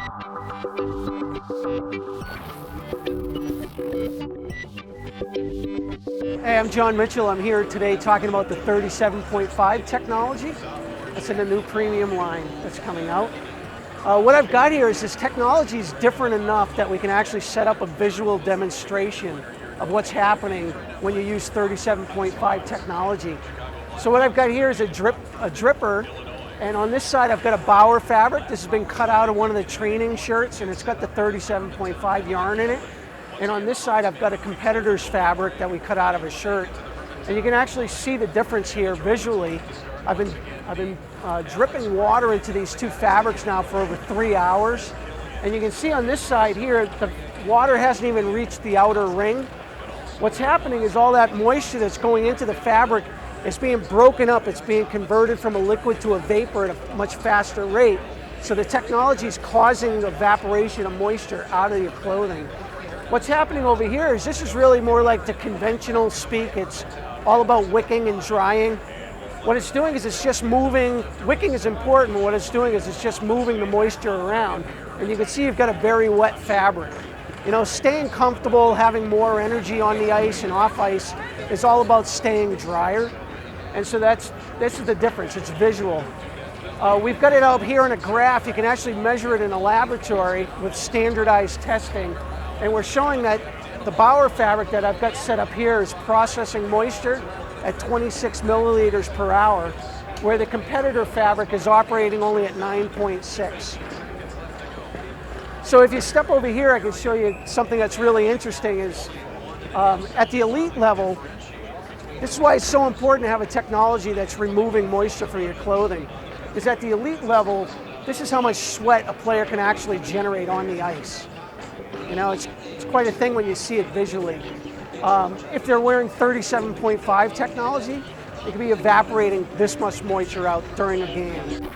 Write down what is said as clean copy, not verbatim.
Hey, I'm John Mitchell. I'm here today talking about the 37.5 technology. That's in a new premium line that's coming out. What I've got here is this technology is different enough that we can actually set up a visual demonstration of what's happening when you use 37.5 technology. So what I've got here is a dripper, and on this side I've got a Bauer fabric. This has been cut out of one of the training shirts, and it's got the 37.5 yarn in it. And on this side I've got a competitor's fabric that we cut out of a shirt. And you can actually see the difference here visually. I've been dripping water into these two fabrics now for over 3 hours. And you can see on this side here, the water hasn't even reached the outer ring. What's happening is all that moisture that's going into the fabric is being broken up. It's being converted from a liquid to a vapor at a much faster rate. So the technology is causing evaporation of moisture out of your clothing. What's happening over here is this is really more like the conventional speak. It's all about wicking and drying. What it's doing is it's just moving. Wicking is important, but what it's doing is it's just moving the moisture around. And you can see you've got a very wet fabric. You know, staying comfortable, having more energy on the ice and off ice is all about staying drier. And so this is the difference. It's visual. We've got it out here in a graph. You can actually measure it in a laboratory with standardized testing. And we're showing that the Bauer fabric that I've got set up here is processing moisture at 26 milliliters per hour, where the competitor fabric is operating only at 9.6. So if you step over here, I can show you something that's really interesting is at the elite level, this is why it's so important to have a technology that's removing moisture from your clothing, is at the elite level, this is how much sweat a player can actually generate on the ice. You know, it's quite a thing when you see it visually. If they're wearing 37.5 technology, it could be evaporating this much moisture out during a game.